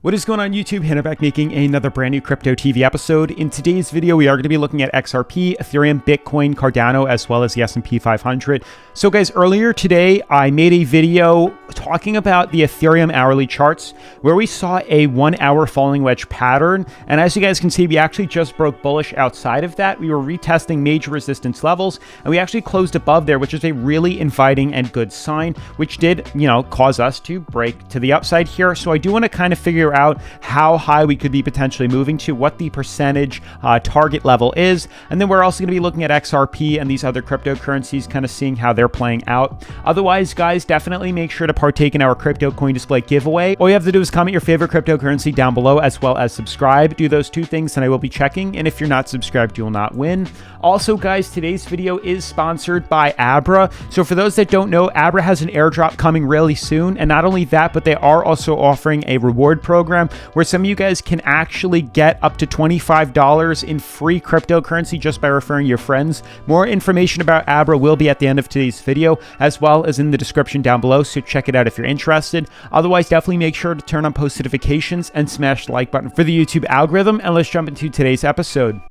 What is going on YouTube? Hannah back making another brand new Crypto TV episode. In today's video, we are going to be looking at XRP, Ethereum, Bitcoin, Cardano, as well as the S&P 500. So guys, earlier today, I made a video talking about the Ethereum hourly charts where we saw a 1 hour falling wedge pattern. And as you guys can see, we actually just broke bullish outside of that. We were retesting major resistance levels and we actually closed above there, which is a really inviting and good sign, which did, cause us to break to the upside here. So I do want to kind of figure out how high we could be potentially moving to, what the percentage target level is, and then we're also going to be looking at XRP and these other cryptocurrencies, kind of seeing how they're playing out. Otherwise, guys, definitely make sure to partake in our crypto coin display giveaway. All you have to do is comment your favorite cryptocurrency down below, as well as subscribe. Do those two things and I will be checking, and if you're not subscribed, you will not win. Also, guys, today's video is sponsored by ABRA. So for those that don't know, ABRA has an airdrop coming really soon, and not only that, but they are also offering a reward program where some of you guys can actually get up to $25 in free cryptocurrency just by referring your friends. More information about ABRA will be at the end of today's video, as well as in the description down below, so check it out if you're interested. Otherwise, definitely make sure to turn on post notifications and smash the like button for the YouTube algorithm, and let's jump into today's episode.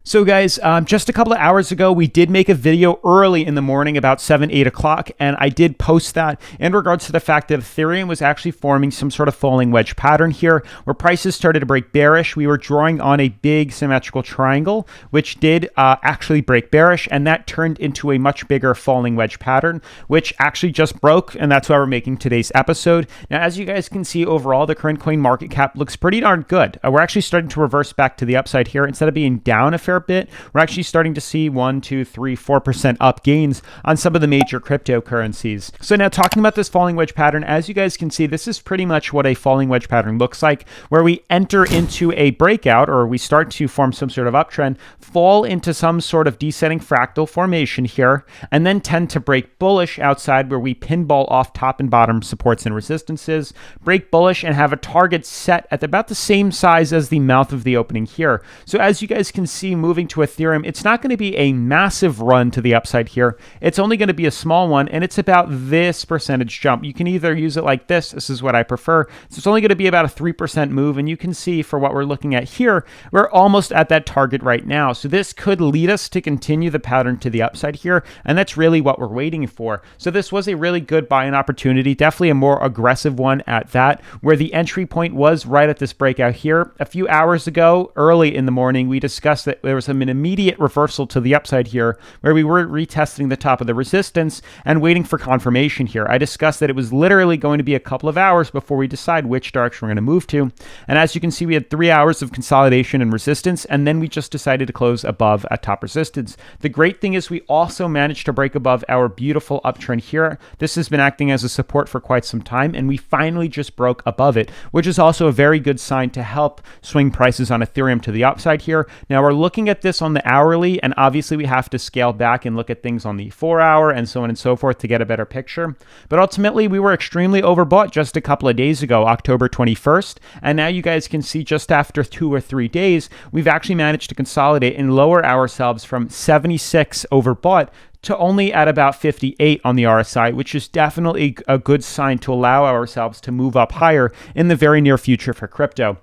So guys, just a couple of hours ago, we did make a video early in the morning about 8 o'clock, and I did post that in regards to the fact that Ethereum was actually forming some sort of falling wedge pattern here, where prices started to break bearish. We were drawing on a big symmetrical triangle, which did actually break bearish, and that turned into a much bigger falling wedge pattern, which actually just broke, and that's why we're making today's episode. Now, as you guys can see, overall, the current coin market cap looks pretty darn good. We're actually starting to reverse back to the upside here. Instead of being down a fair bit, we're actually starting to see 1, 2, 3, 4% up gains on some of the major cryptocurrencies. So now, talking about this falling wedge pattern, as you guys can see, this is pretty much what a falling wedge pattern looks like, where we enter into a breakout, or we start to form some sort of uptrend, fall into some sort of descending fractal formation here, and then tend to break bullish outside, where we pinball off top and bottom supports and resistances, break bullish, and have a target set at about the same size as the mouth of the opening here. So as you guys can see, moving to Ethereum, it's not going to be a massive run to the upside here. It's only going to be a small one, and it's about this percentage jump. You can either use it like this. This is what I prefer. So it's only going to be about a 3% move, and you can see for what we're looking at here, we're almost at that target right now. So this could lead us to continue the pattern to the upside here, and that's really what we're waiting for. So this was a really good buy-in opportunity, definitely a more aggressive one at that, where the entry point was right at this breakout here. A few hours ago, early in the morning, we discussed that there was an immediate reversal to the upside here, where we were retesting the top of the resistance and waiting for confirmation here. I discussed that it was literally going to be a couple of hours before we decide which direction we're going to move to. And as you can see, we had 3 hours of consolidation and resistance, and then we just decided to close above at top resistance. The great thing is we also managed to break above our beautiful uptrend here. This has been acting as a support for quite some time, and we finally just broke above it, which is also a very good sign to help swing prices on Ethereum to the upside here. Now we're looking at this on the hourly, and obviously we have to scale back and look at things on the 4 hour and so on and so forth to get a better picture. But ultimately, we were extremely overbought just a couple of days ago, October 21st, and now you guys can see just after 2 or 3 days, we've actually managed to consolidate and lower ourselves from 76 overbought to only at about 58 on the RSI, which is definitely a good sign to allow ourselves to move up higher in the very near future for crypto.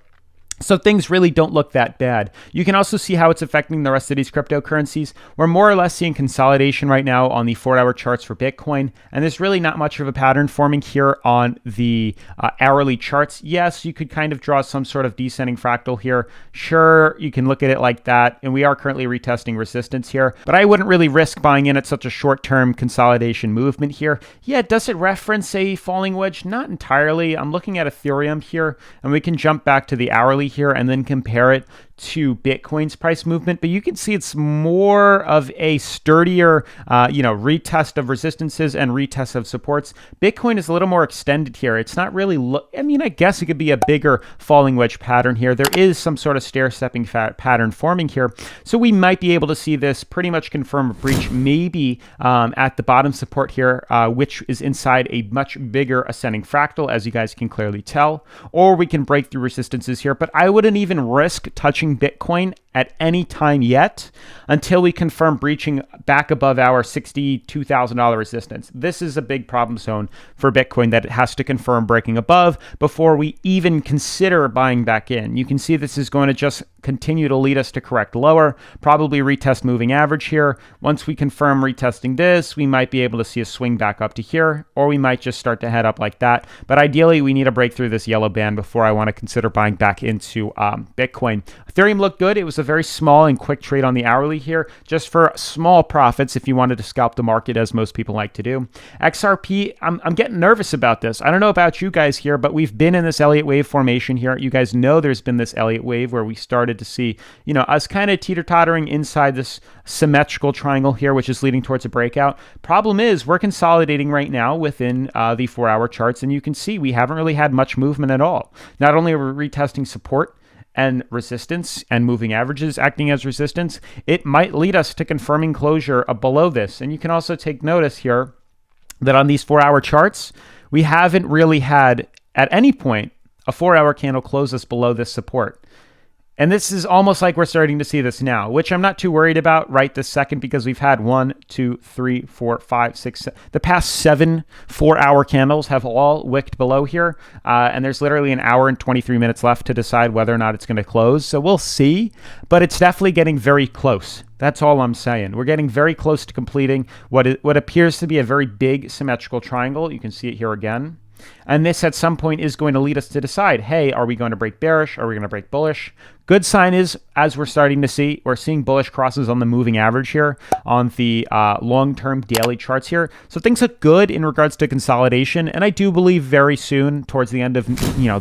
So things really don't look that bad. You can also see how it's affecting the rest of these cryptocurrencies. We're more or less seeing consolidation right now on the 4-hour charts for Bitcoin, and there's really not much of a pattern forming here on the hourly charts. Yes, you could kind of draw some sort of descending fractal here. Sure, you can look at it like that, and we are currently retesting resistance here, but I wouldn't really risk buying in at such a short-term consolidation movement here. Yeah, does it reference a falling wedge? Not entirely. I'm looking at Ethereum here, and we can jump back to the hourly here and then compare it to Bitcoin's price movement, but you can see it's more of a sturdier, retest of resistances and retest of supports. Bitcoin is a little more extended here. It's not really, I guess it could be a bigger falling wedge pattern here. There is some sort of stair-stepping pattern forming here. So we might be able to see this pretty much confirm a breach, maybe at the bottom support here, which is inside a much bigger ascending fractal, as you guys can clearly tell, or we can break through resistances here. But I wouldn't even risk touching Bitcoin at any time yet until we confirm breaching back above our $62,000 resistance. This is a big problem zone for Bitcoin that it has to confirm breaking above before we even consider buying back in. You can see this is going to just continue to lead us to correct lower, probably retest moving average here. Once we confirm retesting this, we might be able to see a swing back up to here, or we might just start to head up like that. But ideally, we need to break through this yellow band before I want to consider buying back into Bitcoin. Ethereum looked good. It was a very small and quick trade on the hourly here, just for small profits if you wanted to scalp the market, as most people like to do. XRP, I'm getting nervous about this. I don't know about you guys here, but we've been in this Elliott wave formation here. You guys know there's been this Elliott wave where we started to see, us kind of teeter-tottering inside this symmetrical triangle here, which is leading towards a breakout. Problem is, we're consolidating right now within the 4-hour charts, and you can see we haven't really had much movement at all. Not only are we retesting support and resistance and moving averages acting as resistance, it might lead us to confirming closure below this. And you can also take notice here that on these 4-hour charts, we haven't really had at any point a 4-hour candle close us below this support. And this is almost like we're starting to see this now, which I'm not too worried about right this second, because we've had 1, 2, 3, 4, 5, 6, 7. The past 7 4-hour candles have all wicked below here. And there's literally an hour and 23 minutes left to decide whether or not it's going to close. So we'll see, but it's definitely getting very close. That's all I'm saying. We're getting very close to completing what appears to be a very big symmetrical triangle. You can see it here again. And this at some point is going to lead us to decide, hey, are we going to break bearish? Are we going to break bullish? Good sign is, as we're starting to see, we're seeing bullish crosses on the moving average here on the long-term daily charts here. So things look good in regards to consolidation. And I do believe very soon, towards the end of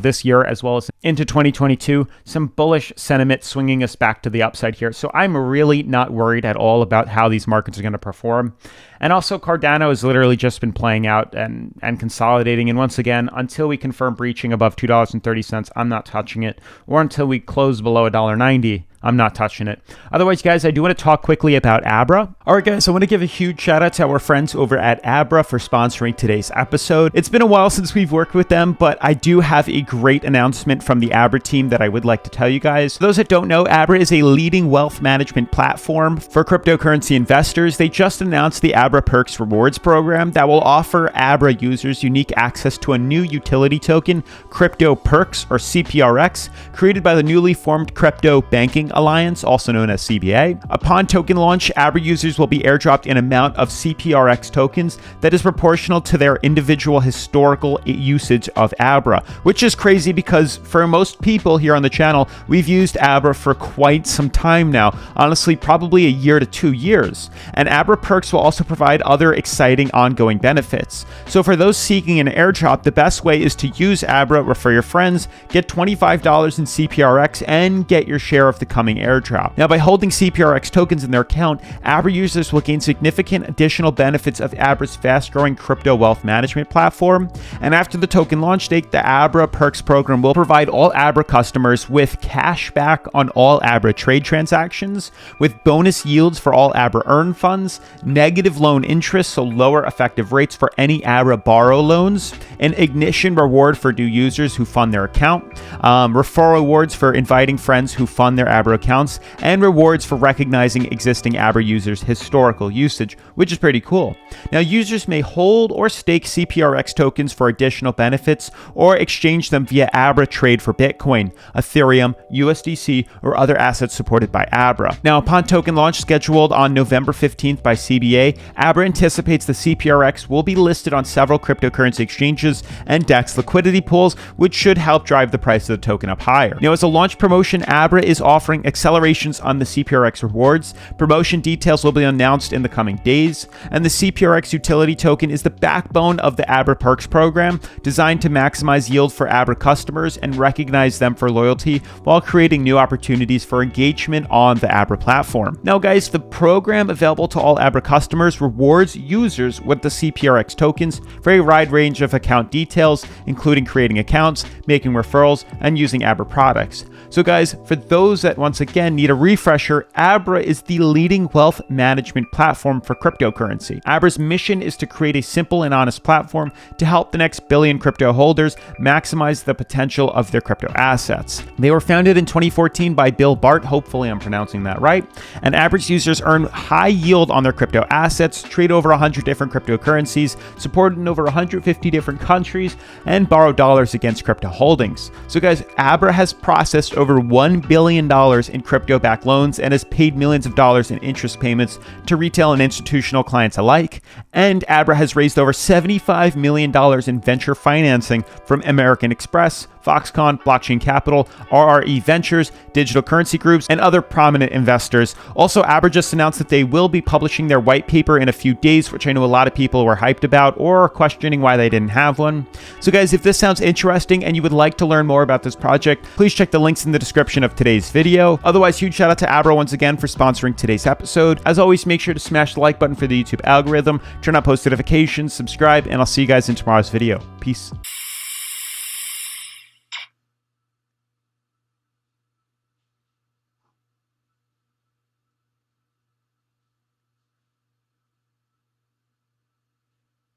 this year, as well as into 2022, some bullish sentiment swinging us back to the upside here. So I'm really not worried at all about how these markets are going to perform. And also Cardano has literally just been playing out and consolidating. And once again, until we confirm breaching above $2.30, I'm not touching it. Or until we close below $1.90, I'm not touching it. Otherwise, guys, I do want to talk quickly about ABRA. All right, guys, I want to give a huge shout out to our friends over at ABRA for sponsoring today's episode. It's been a while since we've worked with them, but I do have a great announcement from the ABRA team that I would like to tell you guys. For those that don't know, ABRA is a leading wealth management platform for cryptocurrency investors. They just announced the ABRA Perks Rewards program that will offer ABRA users unique access to a new utility token, Crypto Perks, or CPRX, created by the newly formed Crypto Banking Alliance, also known as CBA. Upon token launch, ABRA users will be airdropped an amount of CPRX tokens that is proportional to their individual historical usage of ABRA, which is crazy because for most people here on the channel, we've used ABRA for quite some time now, honestly, probably a year to 2 years. And ABRA Perks will also provide other exciting ongoing benefits. So for those seeking an airdrop, the best way is to use ABRA, refer your friends, get $25 in CPRX, and get your share of the coming airdrop. Now, by holding CPRX tokens in their account, ABRA users will gain significant additional benefits of ABRA's fast-growing crypto wealth management platform. And after the token launch date, the ABRA Perks program will provide all ABRA customers with cash back on all ABRA trade transactions, with bonus yields for all ABRA earn funds, negative loan interest, so lower effective rates for any ABRA borrow loans, an ignition reward for new users who fund their account, referral rewards for inviting friends who fund their ABRA accounts, and rewards for recognizing existing ABRA users' historical usage, which is pretty cool. Now, users may hold or stake CPRX tokens for additional benefits or exchange them via ABRA trade for Bitcoin, Ethereum, USDC, or other assets supported by ABRA. Now, upon token launch scheduled on November 15th by CBA, ABRA anticipates the CPRX will be listed on several cryptocurrency exchanges and DEX liquidity pools, which should help drive the price of the token up higher. Now, as a launch promotion, ABRA is offering offering accelerations on the CPRX rewards. Promotion details will be announced in the coming days. And the CPRX utility token is the backbone of the ABRA Perks program, designed to maximize yield for ABRA customers and recognize them for loyalty while creating new opportunities for engagement on the ABRA platform. Now guys, the program available to all ABRA customers rewards users with the CPRX tokens for a wide range of account details, including creating accounts, making referrals, and using ABRA products. So guys, for those that once again need a refresher, ABRA is the leading wealth management platform for cryptocurrency. ABRA's mission is to create a simple and honest platform to help the next billion crypto holders maximize the potential of their crypto assets. They were founded in 2014 by Bill Bart, hopefully I'm pronouncing that right, and ABRA's users earn high yield on their crypto assets, trade over 100 different cryptocurrencies, supported in over 150 different countries, and borrow dollars against crypto holdings. So guys, ABRA has processed over $1 billion in crypto-backed loans and has paid millions of dollars in interest payments to retail and institutional clients alike. And ABRA has raised over $75 million in venture financing from American Express, Foxconn, Blockchain Capital, RRE Ventures, digital currency groups, and other prominent investors. Also, ABRA just announced that they will be publishing their white paper in a few days, which I know a lot of people were hyped about or questioning why they didn't have one. So guys, if this sounds interesting and you would like to learn more about this project, please check the links in the description of today's video. Otherwise, huge shout out to ABRA once again for sponsoring today's episode. As always, make sure to smash the like button for the YouTube algorithm, turn on post notifications, subscribe, and I'll see you guys in tomorrow's video. Peace.